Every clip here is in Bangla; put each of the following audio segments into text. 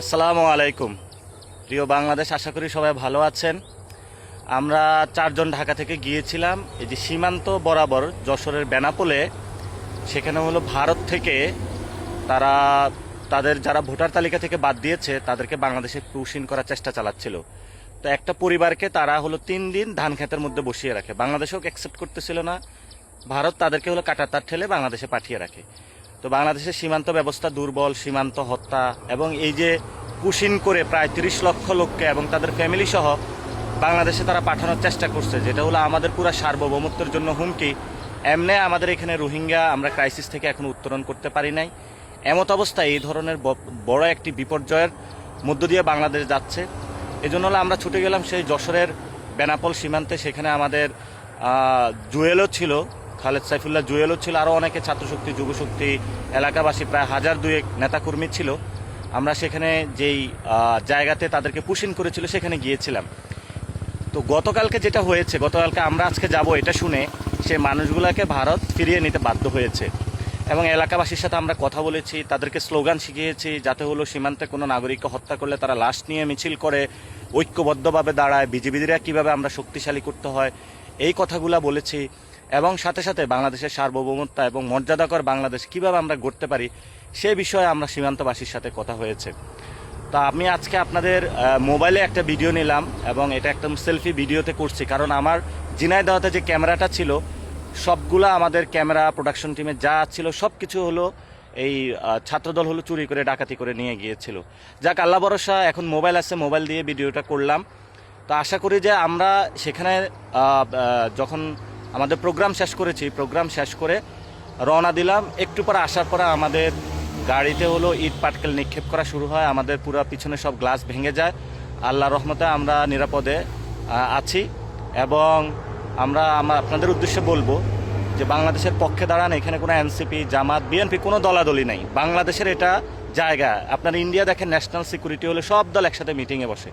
আসসালামু আলাইকুম। প্রিয় বাংলাদেশ, আশা করি সবাই ভালো আছেন। আমরা চারজন ঢাকা থেকে গিয়েছিলাম এই যে সীমান্ত বরাবর যশোরের বেনাপোলে। সেখানে হলো ভারত থেকে তারা তাদের যারা ভোটার তালিকা থেকে বাদ দিয়েছে তাদেরকে বাংলাদেশে পুশিন করার চেষ্টা চালাচ্ছিল। তো একটা পরিবারকে তারা হলো 3 দিন ধান ক্ষেতের মধ্যে বসিয়ে রাখে, বাংলাদেশেও অ্যাকসেপ্ট করতেছিল না। ভারত তাদেরকে হলো কাঁটাতার ঠেলে বাংলাদেশে পাঠিয়ে রাখে। তো বাংলাদেশের সীমান্ত ব্যবস্থা দুর্বল, সীমান্ত হত্যা এবং এই যে পুশিন করে প্রায় 30 লক্ষ লোককে এবং তাদের ফ্যামিলি সহ বাংলাদেশে তারা পাঠানোর চেষ্টা করছে, যেটা হলো আমাদের পুরো সার্বভৌমত্বের জন্য হুমকি। এমনি আমাদের এখানে রোহিঙ্গা আমরা ক্রাইসিস থেকে এখন উত্তরণ করতে পারি নাই। এমত অবস্থায় এই ধরনের বড় একটি বিপর্যয়ের মধ্য দিয়ে বাংলাদেশ যাচ্ছে। এজন্য হলো আমরা ছুটে গেলাম সেই যশোরের বেনাপোল সীমান্তে। সেখানে আমাদের জুয়েলও ছিল, খালেদ সাইফুল্লাহ জুয়েলও ছিল, আরও অনেকে ছাত্রশক্তি, যুবশক্তি, এলাকাবাসী প্রায় 1000-2 নেতাকর্মী ছিল। আমরা সেখানে যেই জায়গাতে তাদেরকে পুশিন করেছিল সেখানে গিয়েছিলাম। তো গতকালকে যেটা হয়েছে, গতকালকে আমরা আজকে যাব এটা শুনে সে মানুষগুলোকে ভারত ফিরিয়ে নিতে বাধ্য হয়েছে। এবং এলাকাবাসীর সাথে আমরা কথা বলেছি, তাদেরকে স্লোগান শিখিয়েছি যাতে হলো সীমান্তে কোনো নাগরিককে হত্যা করলে তারা লাশ নিয়ে মিছিল করে, ঐক্যবদ্ধভাবে দাঁড়ায়, বিজিবিরা কীভাবে আমরা শক্তিশালী করতে হয় এই কথাগুলো বলেছি। এবং সাথে সাথে বাংলাদেশের সার্বভৌমত্ব এবং মর্যাদাকর বাংলাদেশ কীভাবে আমরা গড়তে পারি সে বিষয়ে আমরা সীমান্তবাসীর সাথে কথা হয়েছে। তা আমি আজকে আপনাদের মোবাইলে একটা ভিডিও নিলাম এবং এটা একদম সেলফি ভিডিওতে করছি, কারণ আমার ঝিনাইদহতে যে ক্যামেরাটা ছিল সবগুলা আমাদের ক্যামেরা প্রোডাকশন টিমে যা ছিল সব কিছু হলো এই ছাত্রদল হলো চুরি করে ডাকাতি করে নিয়ে গিয়েছিল। যাক, আল্লাহ ভরসা, এখন মোবাইল আছে, মোবাইল দিয়ে ভিডিওটা করলাম। তো আশা করি যে আমরা সেখানে যখন আমাদের প্রোগ্রাম শেষ করেছি, প্রোগ্রাম শেষ করে রওনা দিলাম, একটু পরে আসার পরে আমাদের গাড়িতে হলো ইট পাটকেল নিক্ষেপ করা শুরু হয়। আমাদের পুরো পিছনে সব গ্লাস ভেঙে যায়। আল্লাহর রহমতে আমরা নিরাপদে আছি। এবং আমরা আপনাদের উদ্দেশ্যে বলবো যে বাংলাদেশের পক্ষে দাঁড়ান। এখানে কোনো এনসিপি, জামাত, বিএনপি কোনো দলাদলি নেই। বাংলাদেশের এটা জায়গা। আপনার ইন্ডিয়া দেখেন, ন্যাশনাল সিকিউরিটি হলে সব দল একসাথে মিটিংয়ে বসে।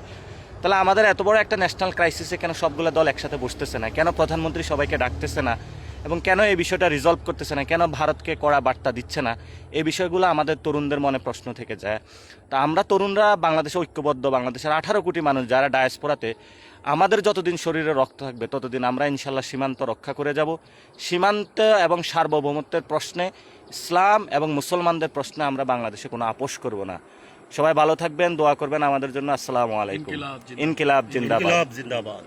তাহলে আমাদের এত বড় একটা ন্যাশনাল ক্রাইসিসে কেন সবগুলো দল একসাথে বসতেছে না? কেন প্রধানমন্ত্রী সবাইকে ডাকতেছে না? এবং কেন এই বিষয়টা রিজলভ করতেছে না? কেন ভারতকে কড়া বার্তা দিচ্ছে না? এই বিষয়গুলো আমাদের তরুণদের মনে প্রশ্ন থেকে যায়। তা আমরা তরুণরা বাংলাদেশে ঐক্যবদ্ধ, বাংলাদেশের 18 কোটি মানুষ যারা ডায়াসপোরাতে, আমাদের যতদিন শরীরে রক্ত থাকবে ততদিন আমরা ইনশাল্লাহ সীমান্ত রক্ষা করে যাব। সীমান্ত এবং সার্বভৌমত্বের প্রশ্নে, ইসলাম এবং মুসলমানদের প্রশ্নে আমরা বাংলাদেশে কোনো আপোষ করব না। সবাই ভালো থাকবেন, দোয়া করবেন আমাদের জন্য। আসসালামু আলাইকুম। ইনকিলাব জিন্দাবাদ।